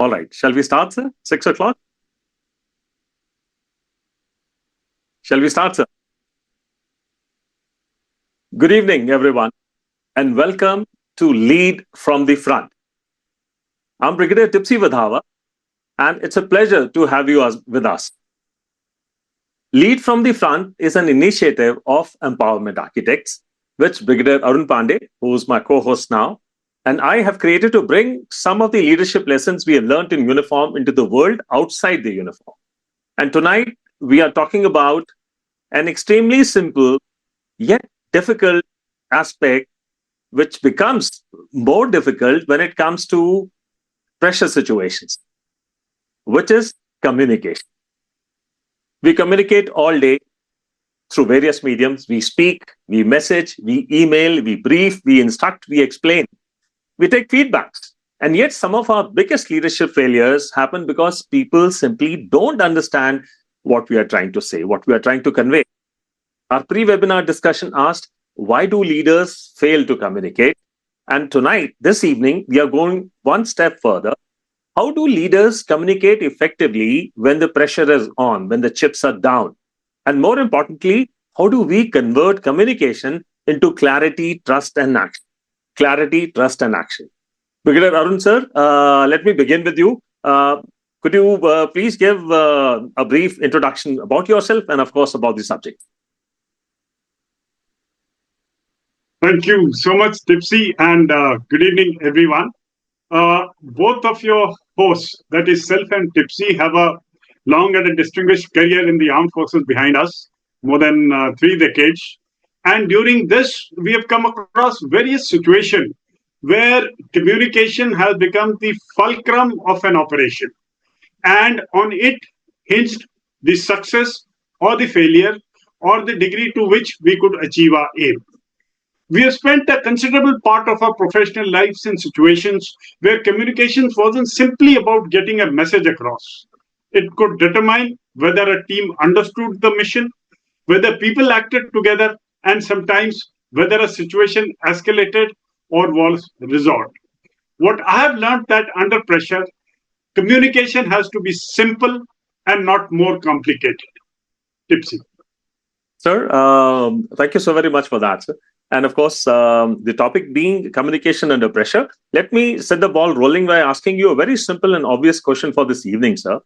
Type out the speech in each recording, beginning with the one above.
All right. Shall we start, sir? 6 o'clock? Shall we start, sir? Good evening, everyone, and welcome to Lead from the Front. I'm Brigadier Tipsy Wadhawa, and it's a pleasure to have you with us. Lead from the Front is an initiative of Empowerment Architects, which Brigadier Arun, who's my co-host now, and I have created to bring some of the leadership lessons we have learned in uniform into the world outside the uniform. And tonight, we are talking about an extremely simple yet difficult aspect, which becomes more difficult when it comes to pressure situations, which is communication. We communicate all day through various mediums. We speak, we message, we email, we brief, we instruct, we explain. We take feedbacks. And yet some of our biggest leadership failures happen because people simply don't understand what we are trying to say, what we are trying to convey. Our pre-webinar discussion asked, why do leaders fail to communicate? And tonight, this evening, we are going one step further. How do leaders communicate effectively when the pressure is on, when the chips are down? And more importantly, how do we convert communication into clarity, trust, and action? Clarity, trust, and action. Brigadier Arun, sir, let me begin with you. Could you please give a brief introduction about yourself and, of course, about the subject? Thank you so much, Tipsy, and good evening, everyone. Both of your hosts, that is Self and Tipsy, have a long and a distinguished career in the armed forces behind us, more than 3 decades. And during this, we have come across various situations where communication has become the fulcrum of an operation. And on it hinged the success or the failure or the degree to which we could achieve our aim. We have spent a considerable part of our professional lives in situations where communications wasn't simply about getting a message across. It could determine whether a team understood the mission, whether people acted together, and sometimes whether a situation escalated or was resolved. What I have learned that under pressure, communication has to be simple and not more complicated. Tipsy. Sir, thank you so very much for that, sir. And of course, the topic being communication under pressure. Let me set the ball rolling by asking you a very simple and obvious question for this evening, sir.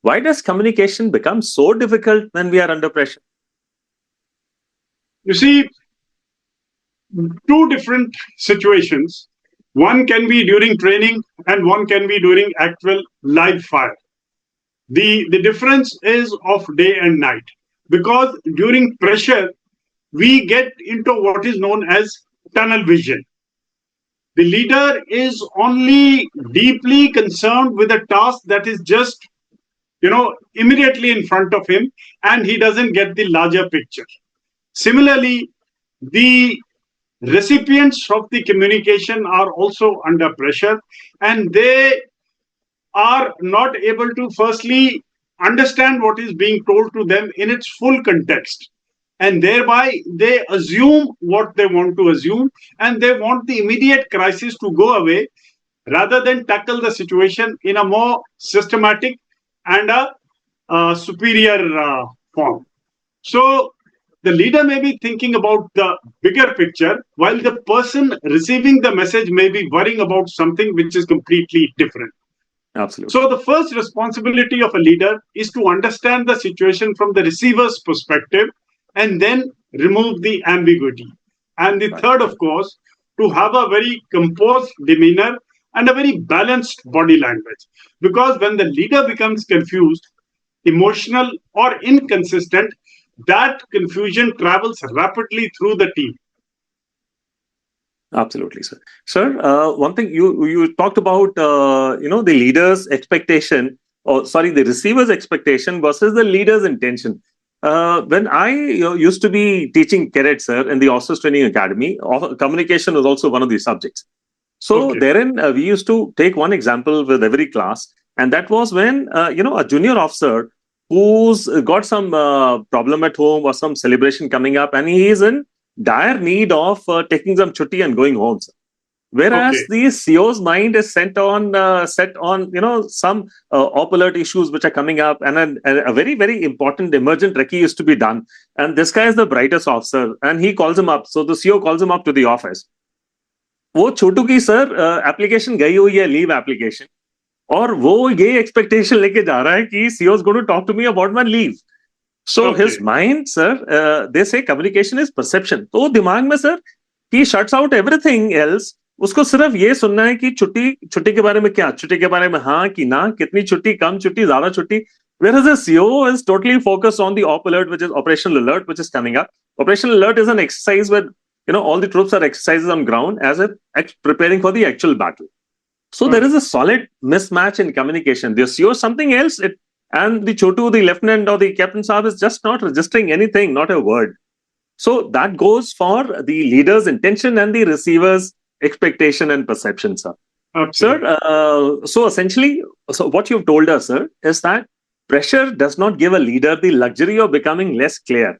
Why does communication become so difficult when we are under pressure? You see, 2 different situations. One can be during training and one can be during actual live fire. The difference is of day and night, because during pressure, we get into what is known as tunnel vision. The leader is only deeply concerned with a task that is just, immediately in front of him, and he doesn't get the larger picture. Similarly, the recipients of the communication are also under pressure, and they are not able to firstly understand what is being told to them in its full context. And thereby, they assume what they want to assume, and they want the immediate crisis to go away rather than tackle the situation in a more systematic and a superior form. So, the leader may be thinking about the bigger picture, while the person receiving the message may be worrying about something which is completely different. Absolutely. So the first responsibility of a leader is to understand the situation from the receiver's perspective and then remove the ambiguity. And the third, of course, to have a very composed demeanor and a very balanced body language. Because when the leader becomes confused, emotional, or inconsistent, that confusion travels rapidly through the team. Absolutely, sir. Sir, one thing you talked about, the leader's expectation, or sorry, the receiver's expectation versus the leader's intention. When I used to be teaching cadets, sir, in the Officers Training Academy, communication was also one of the subjects. So therein, we used to take one example with every class, and that was when a junior officer who's got some problem at home or some celebration coming up, and he is in dire need of taking some chutti and going home, sir. Whereas Okay. the CEO's mind is set on some op alert issues which are coming up, and a very very important emergent recce is to be done. And this guy is the brightest officer, and he calls him up. So the CEO calls him up to the office. वो छोटू की sir application गई हुई है, leave application, और वो ये expectation लेके जा रहा है कि CEO is going to talk to me about my leave. So his Okay. Mind sir, they say communication is perception. तो दिमाग में सर ही शट्स आउट एवरीथिंग एल्स. उसको सिर्फ ये सुनना है कि छुट्टी छुट्टी के बारे में क्या, छुट्टी के बारे में हाँ कि ना, कितनी छुट्टी, कम छुट्टी, ज्यादा छुट्टी. Whereas the CEO is totally focused on the op alert, which is operational alert, which is coming up. Operational alert is an exercise where all the troops are exercises on ground as if preparing for the actual battle. So there is a solid mismatch in communication. The CEO is something else, and the chotu, the lieutenant or the captain saab is just not registering anything, not a word. So that goes for the leader's intention and the receiver's expectation and perception, sir. Absolutely. Sir, so essentially, so what you've told us, sir, is that pressure does not give a leader the luxury of becoming less clear.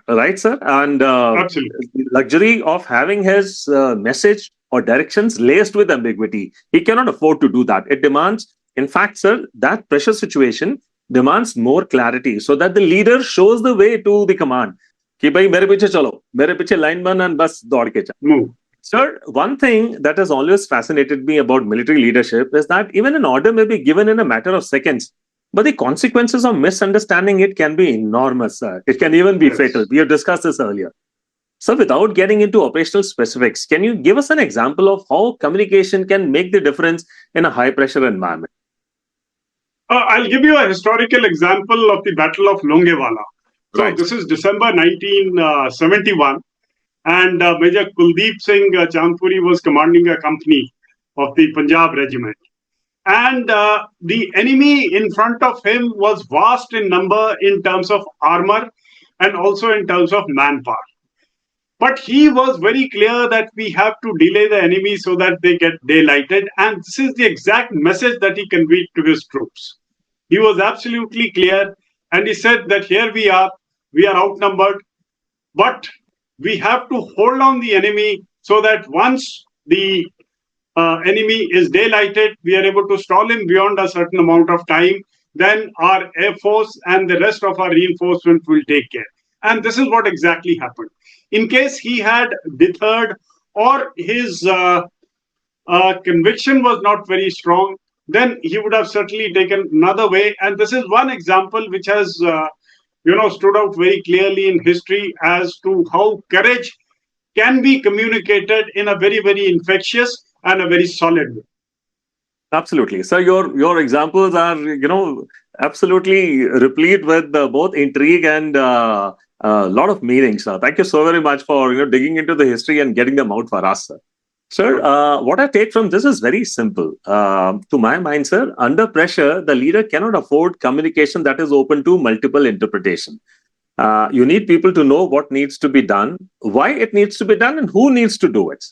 Right, sir? And Absolutely. the luxury of having his message or directions laced with ambiguity. He cannot afford to do that. It demands, in fact, sir, that pressure situation demands more clarity so that the leader shows the way to the command. कि भाई मेरे पीछे चलो, मेरे पीछे line बन and बस दौड़ के चल. Move. Sir, one thing that has always fascinated me about military leadership is that even an order may be given in a matter of seconds, but the consequences of misunderstanding it can be enormous, sir. It can even be Yes. fatal. We have discussed this earlier. So, without getting into operational specifics, can you give us an example of how communication can make the difference in a high pressure environment? I'll give you a historical example of the Battle of Longewala. So Right. this is December 1971, and Major Kuldeep Singh Chandpuri was commanding a company of the Punjab regiment. And the enemy in front of him was vast in number in terms of armor and also in terms of manpower. But he was very clear that we have to delay the enemy so that they get daylighted. And this is the exact message that he conveyed to his troops. He was absolutely clear, and he said that here we are outnumbered, but we have to hold on the enemy so that once the enemy is daylighted, we are able to stall him beyond a certain amount of time. Then our air force and the rest of our reinforcement will take care. And this is what exactly happened. In case he had deterred or his conviction was not very strong, then he would have certainly taken another way. And this is one example which has stood out very clearly in history as to how courage can be communicated in a very, very infectious and a very solid way. Absolutely. So your examples are, absolutely replete with both intrigue and a lot of meaning, sir. Thank you so very much for digging into the history and getting them out for us, sir. Sir, what I take from this is very simple. To my mind, sir, under pressure, the leader cannot afford communication that is open to multiple interpretation. You need people to know what needs to be done, why it needs to be done, and who needs to do it.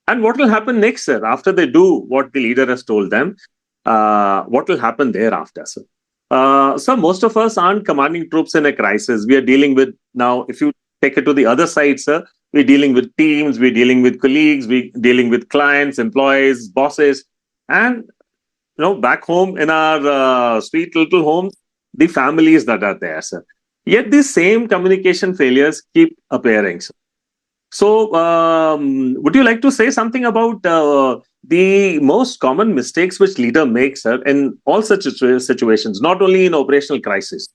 And what will happen next, sir, after they do what the leader has told them? What will happen thereafter, sir? So most of us aren't commanding troops in a crisis. We are dealing with, now, if you take it to the other side, sir, we're dealing with teams, we're dealing with colleagues, we're dealing with clients, employees, bosses, and back home in our sweet little homes, the families that are there, sir. Yet these same communication failures keep appearing, sir. So, would you like to say something about the most common mistakes which leader makes, sir, in all such situations, not only in operational crisis?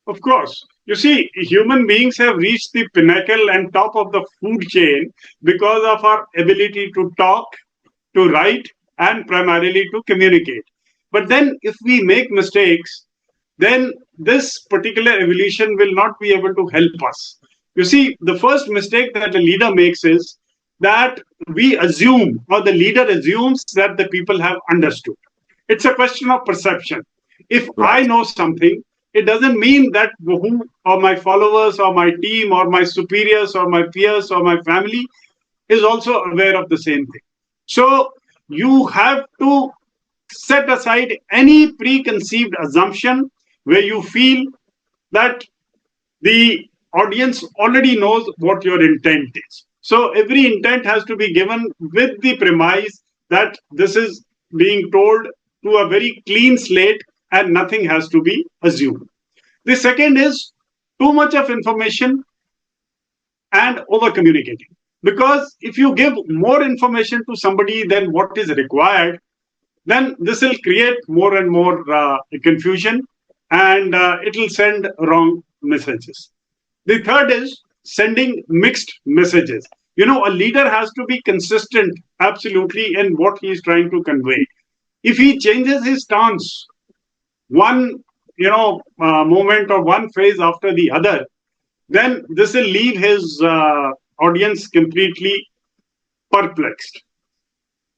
Of course. You see, human beings have reached the pinnacle and top of the food chain because of our ability to talk, to write, and primarily to communicate. But then, if we make mistakes, then this particular evolution will not be able to help us. You see, the first mistake that a leader makes is that we assume, or the leader assumes, that the people have understood. It's a question of perception. If I Right. know something, it doesn't mean that who or my followers or my team or my superiors or my peers or my family is also aware of the same thing. So you have to set aside any preconceived assumption where you feel that the audience already knows what your intent is. So every intent has to be given with the premise that this is being told to a very clean slate and nothing has to be assumed. The second is too much of information and over communicating. Because if you give more information to somebody than what is required, then this will create more and more confusion, and it will send wrong messages. The third is sending mixed messages. A leader has to be consistent absolutely in what he is trying to convey. If he changes his stance one moment or one phase after the other, then this will leave his audience completely perplexed.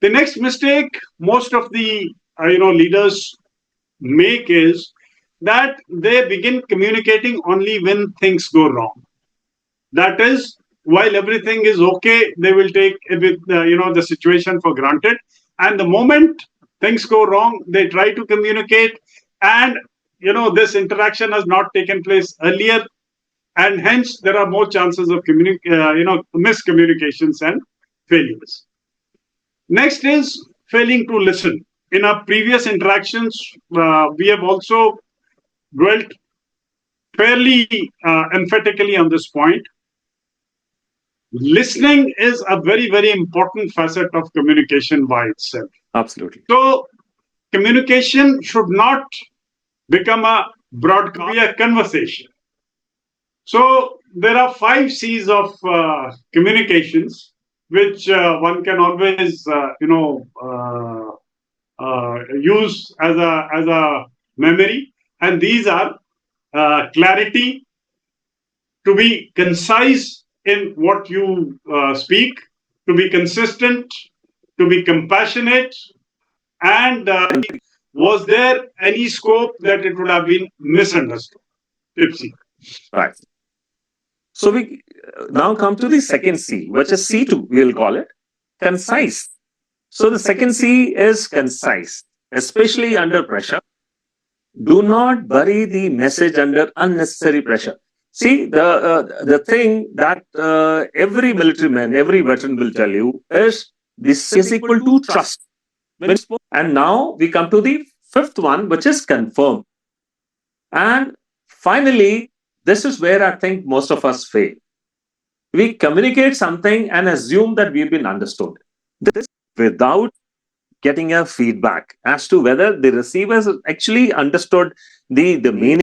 The next mistake most of the leaders make is that they begin communicating only when things go wrong. That is, while everything is okay, they will take the situation for granted, and the moment things go wrong, they try to communicate, and this interaction has not taken place earlier, and hence there are more chances of miscommunications and failures. Next is failing to listen. In our previous interactions, we have also dwelt fairly emphatically on this point. Listening is a very, very important facet of communication by itself. Absolutely. So, communication should not become a broadcast, be a conversation. So, there are 5 C's of communications, which one can always, use as a memory, and these are clarity, to be concise in what you speak, to be consistent, to be compassionate, and was there any scope that it would have been misunderstood? Tipsy. Right. So we now come to the second C, which is C2, we will call it concise. So the second C is concise, especially under pressure. Do not bury the message under unnecessary pressure. See, the thing that every military man, every veteran will tell you is this is equal to trust. And now we come to the fifth one, which is confirm. And finally, this is where I think most of us fail. We communicate something and assume that we've been understood. This without getting a feedback as to whether the receivers actually understood the meaning